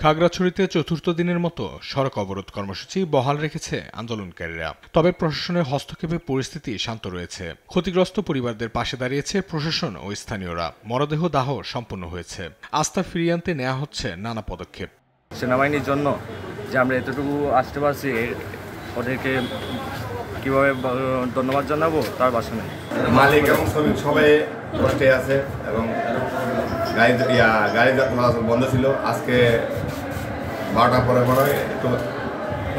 খাগড়াছড়িতে চতুর্থ দিনের মতো সড়ক অবরোধ কর্মসূচি বহাল রেখেছে আন্দোলনকারীরা। তবে প্রশাসনের হস্তক্ষেপে পরিস্থিতি শান্ত রয়েছে। ক্ষতিগ্রস্ত পরিবারদের পাশে দাঁড়িয়েছে প্রশাসন ও স্থানীয়রা। মরদেহ দাহ সম্পন্ন হয়েছে। আস্থা ফিরিয়ে আনতে নেওয়া হচ্ছে নানা পদক্ষেপ। সেনাবাহিনীর জন্য যে আমরা এতটুকু আসতে পারছি, ওদেরকে কিভাবে ধন্যবাদ জানাবো তার ভাষা নেই। মালিক এবং শ্রমিক সবাই কষ্টে আছে এবং গাড়ি চলাচল বন্ধ ছিল। আজকে 12টার পরে একটু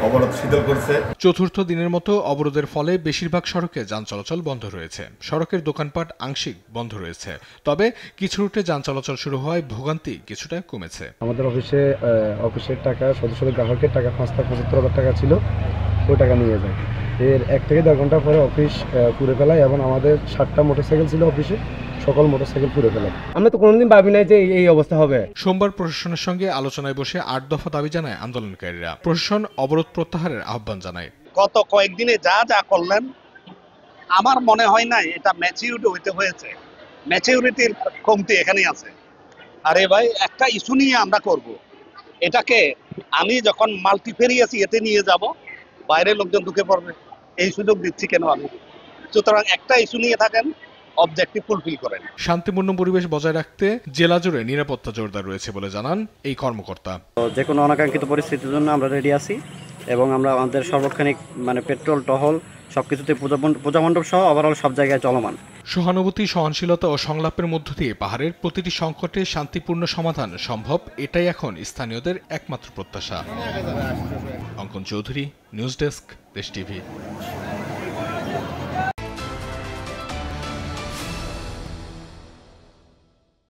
অবরোধ শিথিল করছে। চতুর্থ দিনের মতো অবরোধের ফলে বেশিরভাগ সড়কে যান চলাচল বন্ধ রয়েছে। সড়কের দোকানপাট আংশিক বন্ধ রয়েছে। তবে কিছু রুটে যান চলাচল শুরু হওয়ায় ভোগান্তি কিছুটা কমেছে। আমাদের অফিসের টাকা, সদস্যদের গ্রাহকের টাকা 5,75,000 টাকা ছিল, ওই টাকা নিয়ে যায়। এর 1 থেকে 1.5 ঘন্টা পরে অফিস পুড়ে ফেলায় এবং আমাদের 7টা মোটরসাইকেল ছিল অফিসে, সকল মোটরসাইকেল পুড়ে ফেলায়। আমরা তো কোনোদিন ভাবি নাই যে এই অবস্থা হবে। সোমবার প্রশাসনের সঙ্গে আলোচনায় বসে 8 দফা দাবি জানায় আন্দোলনকারীরা। প্রশাসন অবরোধ প্রত্যাহারের আহ্বান জানায়। গত কয়েকদিনে যা করলেন, আমার মনে হয় না এটা ম্যাচিউরিটি হইতে হয়েছে। ম্যাচিউরিটির কমতি এখানেই আছে। আরে ভাই, একটা ইস্যু নিয়ে আমরা করব, এটাকে আমি যখন মাল্টিফেরিয়াস এতে নিয়ে যাব, বাইরের লোকজন ঢুকে পড়বে। এই সুযোগ দিচ্ছি কেন আমি? সুতরাং একটা ইস্যু নিয়ে থাকেন, অবজেক্টিভ ফুলফিল করেন। শান্তিপূর্ণ পরিবেশ বজায় রাখতে জেলা জুড়ে নিরাপত্তা জোরদার রয়েছে বলে জানান এই কর্মকর্তা। যে কোনো অনাকাঙ্ক্ষিত পরিস্থিতির জন্য আমরা রেডি আছি এবং আমরা আমাদের সর্বক্ষণিক পেট্রোল, টহল সবকিছুতে পূজা মণ্ডপ সহ ওভারঅল সব জায়গায় চলমান। সহানুভূতি, সহনশীলতা ও সংলাপের মধ্য দিয়ে পাহাড়ের প্রতিটি সংকটে শান্তিপূর্ণ সমাধান সম্ভব, এটাই এখন স্থানীয়দের একমাত্র প্রত্যাশা। অঙ্কন চৌধুরী, নিউজ ডেস্ক, দেশ টিভি।